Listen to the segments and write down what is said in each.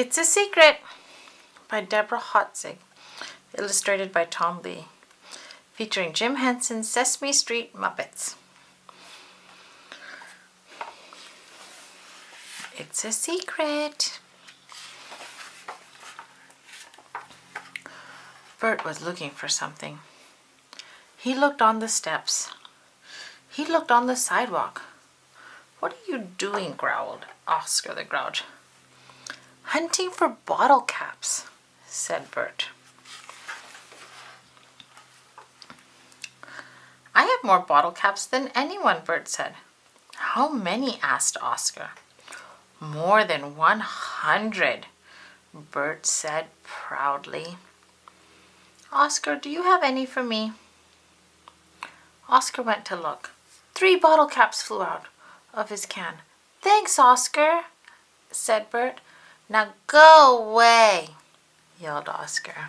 It's a Secret by Deborah Hotzig, illustrated by Tom Lee, featuring Jim Henson's Sesame Street Muppets. It's a secret. Bert was looking for something. He looked on the steps. He looked on the sidewalk. "What are you doing?" growled Oscar the Grouch. "Hunting for bottle caps," said Bert. "I have more bottle caps than anyone," Bert said. "How many?" asked Oscar. "More than 100, Bert said proudly. "Oscar, do you have any for me?" Oscar went to look. 3 bottle caps flew out of his can. "Thanks, Oscar," said Bert. "Now go away," yelled Oscar.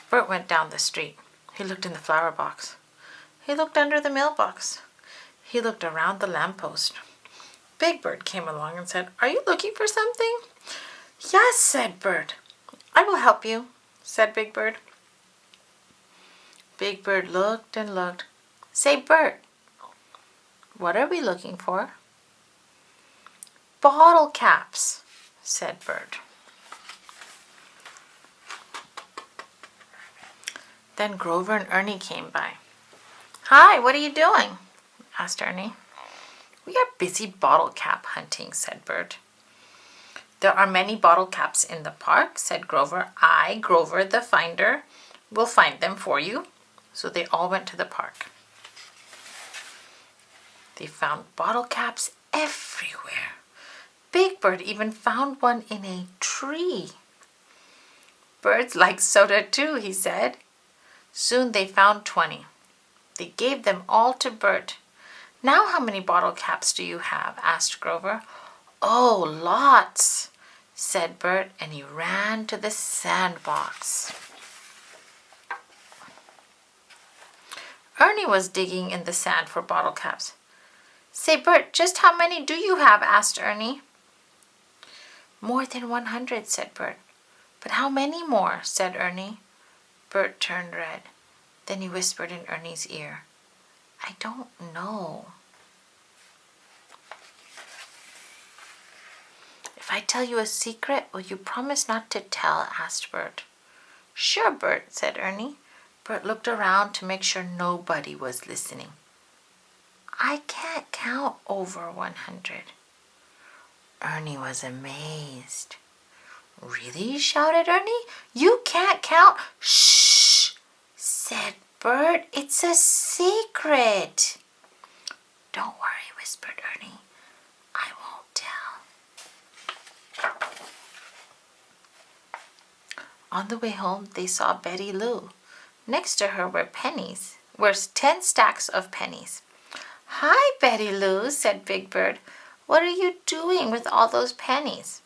Bert went down the street. He looked in the flower box. He looked under the mailbox. He looked around the lamppost. Big Bird came along and said, "Are you looking for something?" "Yes," said Bert. "I will help you," said Big Bird. Big Bird looked and looked. "Say, Bert, what are we looking for?" "Bottle caps," said Bert. Then Grover and Ernie came by. "Hi, what are you doing?" asked Ernie. "We are busy bottle cap hunting," said Bert. "There are many bottle caps in the park," said Grover. "I, Grover the finder, will find them for you." So they all went to the park. They found bottle caps everywhere. Big Bird even found one in a tree. "Birds like soda too," he said. Soon they found 20. They gave them all to Bert. "Now how many bottle caps do you have?" asked Grover. "Oh, lots," said Bert, and he ran to the sandbox. Ernie was digging in the sand for bottle caps. "Say, Bert, just how many do you have?" asked Ernie. "More than 100, said Bert. "But how many more?" said Ernie. Bert turned red. Then he whispered in Ernie's ear, "I don't know." "If I tell you a secret, will you promise not to tell?" asked Bert. "Sure, Bert," said Ernie. Bert looked around to make sure nobody was listening. "I can't count over 100. Ernie was amazed. "Really?" shouted Ernie. "You can't count?" "Shh!" said Bert. "It's a secret." "Don't worry," whispered Ernie. "I won't tell." On the way home, they saw Betty Lou. Next to her were 10 stacks of pennies. "Hi, Betty Lou," said Big Bird. "What are you doing with all those pennies?"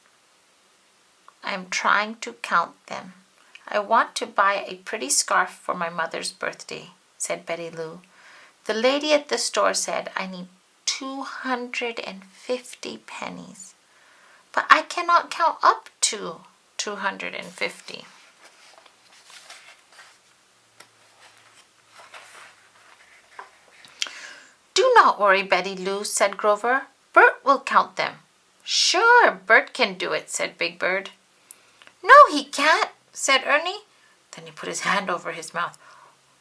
"I'm trying to count them. I want to buy a pretty scarf for my mother's birthday," said Betty Lou. "The lady at the store said I need 250 pennies, but I cannot count up to 250. "Do not worry, Betty Lou," said Grover. "Bert will count them." "Sure, Bert can do it," said Big Bird. "No, he can't," said Ernie. Then he put his hand over his mouth.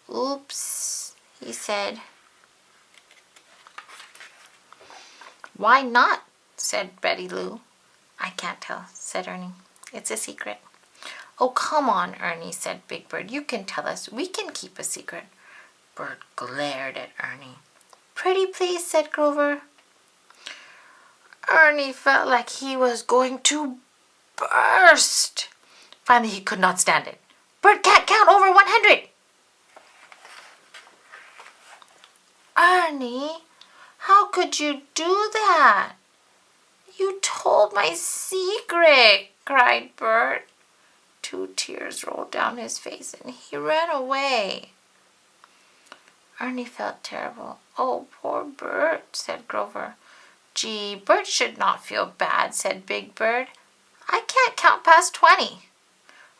"Oops," he said. "Why not?" said Betty Lou. "I can't tell," said Ernie. "It's a secret." "Oh, come on, Ernie," said Big Bird. "You can tell us. We can keep a secret." Bert glared at Ernie. "Pretty please," said Grover. Ernie felt like he was going to burst. Finally, he could not stand it. "Bert can't count over 100. "Ernie, how could you do that? You told my secret," cried Bert. 2 tears rolled down his face and he ran away. Ernie felt terrible. "Oh, poor Bert," said Grover. "Gee, Bert should not feel bad," said Big Bird. I can't count past 20.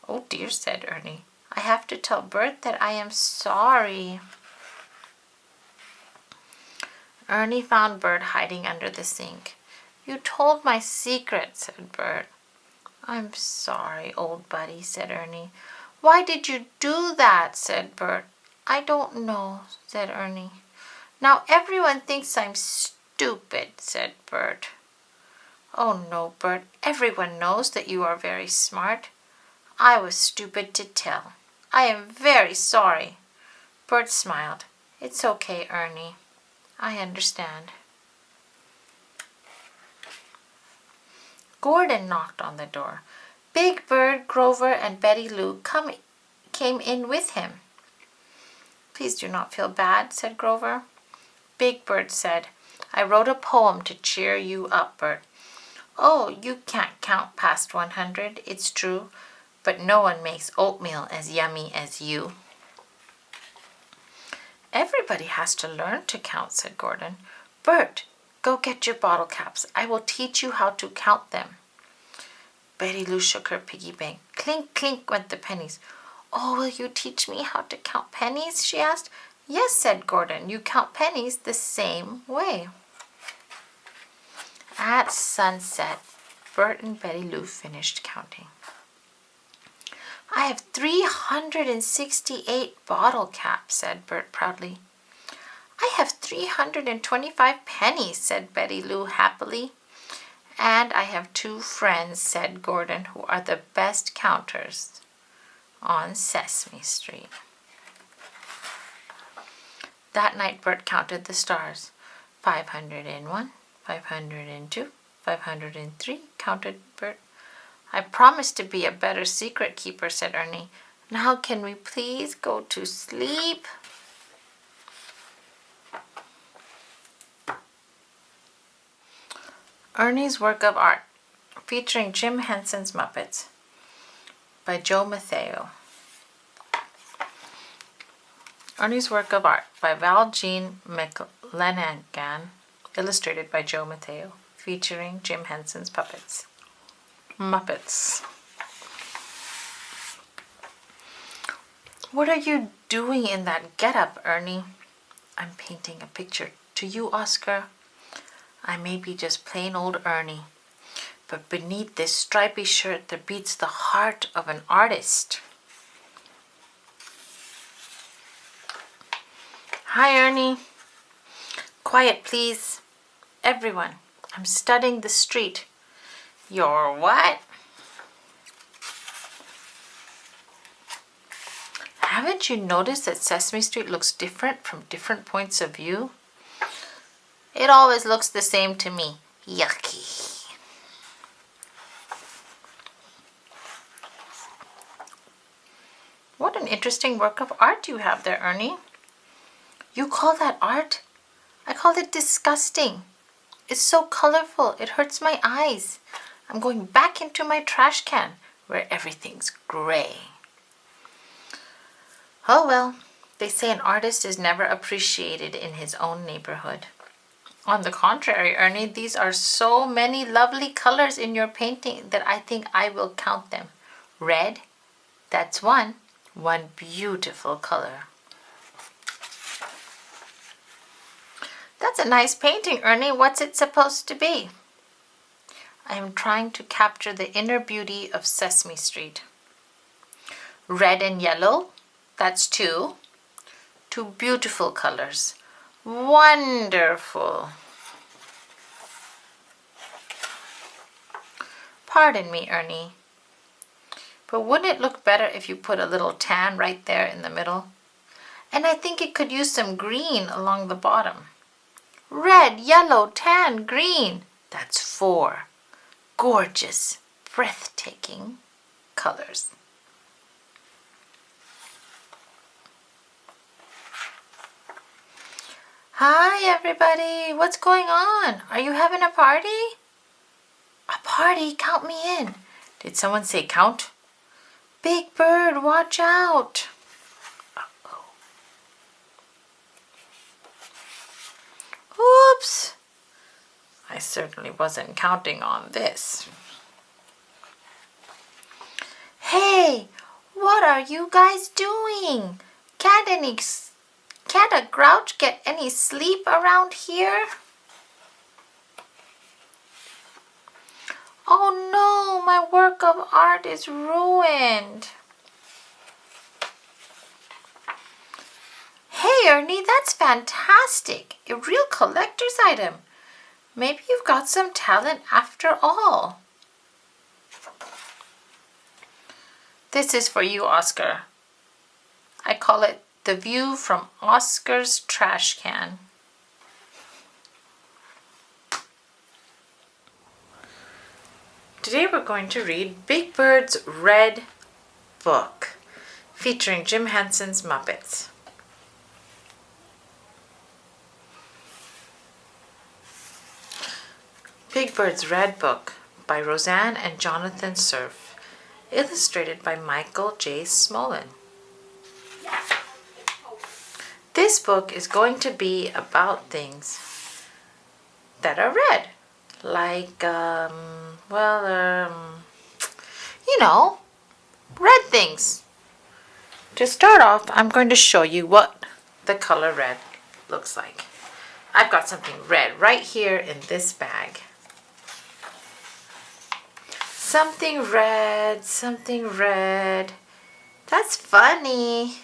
Oh dear, said Ernie. I have to tell Bert that I am sorry. Ernie found Bert hiding under the sink. You told my secret, said Bert. I'm sorry, old buddy, said Ernie. Why did you do that? Said Bert. I don't know, said Ernie. Now everyone thinks I'm stupid, said Bert. Oh no, Bert, everyone knows that you are very smart. I was stupid to tell. I am very sorry. Bert smiled. It's okay, Ernie. I understand. Gordon knocked on the door. Big Bird, Grover, and Betty Lou came in with him. Please do not feel bad, said Grover. Big Bird said, I wrote a poem to cheer you up, Bert. Oh, you can't count past 100, it's true, but no one makes oatmeal as yummy as you. Everybody has to learn to count, said Gordon. Bert, go get your bottle caps. I will teach you how to count them. Betty Lou shook her piggy bank. Clink, clink went the pennies. Oh, will you teach me how to count pennies? She asked. Yes, said Gordon. You count pennies the same way. At sunset, Bert and Betty Lou finished counting. I have 368 bottle caps, said Bert proudly. I have 325 pennies, said Betty Lou happily. And I have 2 friends, said Gordon, who are the best counters on Sesame Street. That night Bert counted the stars. 501, 502, 503, counted Bert. I promised to be a better secret keeper, said Ernie. Now can we please go to sleep? Ernie's Work of Art, featuring Jim Henson's Muppets, by Joe Mattheo. Ernie's Work of Art, by Val Jean McLennigan, illustrated by Joe Mattheo, featuring Jim Henson's Muppets. What are you doing in that getup, Ernie? I'm painting a picture to you, Oscar. I may be just plain old Ernie, but beneath this stripy shirt there beats the heart of an artist. Hi, Ernie. Quiet, please. Everyone, I'm studying the street. You're what? Haven't you noticed that Sesame Street looks different from different points of view? It always looks the same to me. Yucky. What an interesting work of art you have there, Ernie. You call that art? I call it disgusting. It's so colorful, it hurts my eyes. I'm going back into my trash can where everything's gray. Oh well, they say an artist is never appreciated in his own neighborhood. On the contrary, Ernie, these are so many lovely colors in your painting that I think I will count them. Red, that's one beautiful color. That's a nice painting, Ernie. What's it supposed to be? I am trying to capture the inner beauty of Sesame Street. Red and yellow, that's 2. 2 beautiful colors. Wonderful. Pardon me, Ernie, but wouldn't it look better if you put a little tan right there in the middle? And I think it could use some green along the bottom. Red, yellow, tan, green. That's 4 gorgeous, breathtaking colors. Hi, everybody. What's going on? Are you having a party? A party? Count me in. Did someone say count? Big Bird, watch out. Uh-oh. Oops. I certainly wasn't counting on this. Hey, what are you guys doing? Can't a grouch get any sleep around here? Oh no, my work of art is ruined. Hey Ernie, that's fantastic. A real collector's item. Maybe you've got some talent after all. This is for you, Oscar. I call it The View from Oscar's Trash Can. Today we're going to read Big Bird's Red Book, featuring Jim Henson's Muppets. Big Bird's Red Book by Roseanne and Jonathan Cerf, illustrated by Michael J. Smolin. This book is going to be about things that are red, like, red things. To start off, I'm going to show you what the color red looks like. I've got something red right here in this bag. Something red, something red. That's funny.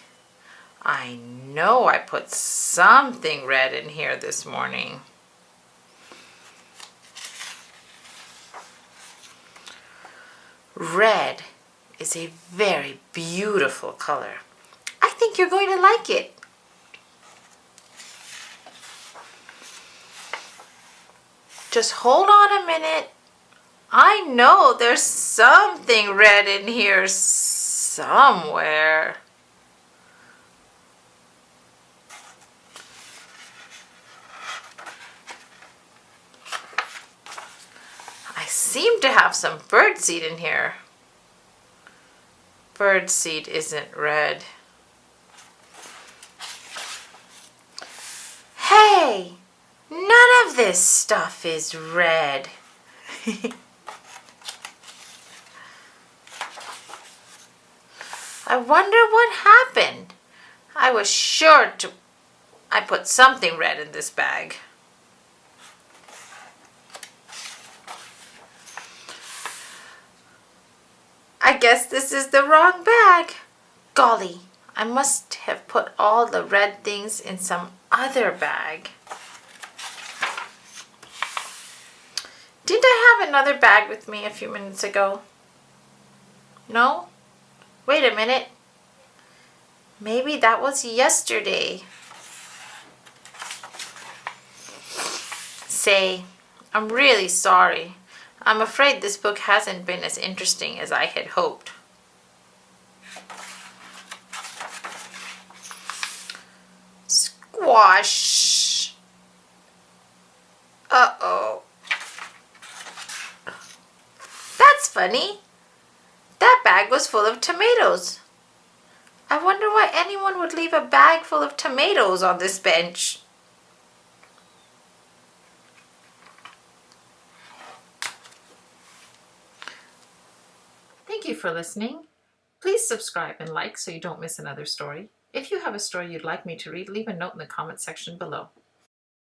I know I put something red in here this morning. Red is a very beautiful color. I think you're going to like it. Just hold on a minute. I know there's something red in here somewhere. I seem to have some birdseed in here. Birdseed isn't red. Hey, none of this stuff is red. I wonder what happened. I was sure I put something red in this bag. I guess this is the wrong bag. Golly, I must have put all the red things in some other bag. Didn't I have another bag with me a few minutes ago? No? Wait a minute. Maybe that was yesterday. Say, I'm really sorry. I'm afraid this book hasn't been as interesting as I had hoped. Squash. Uh-oh. That's funny. That bag was full of tomatoes. I wonder why anyone would leave a bag full of tomatoes on this bench. Thank you for listening. Please subscribe and like so you don't miss another story. If you have a story you'd like me to read, leave a note in the comment section below.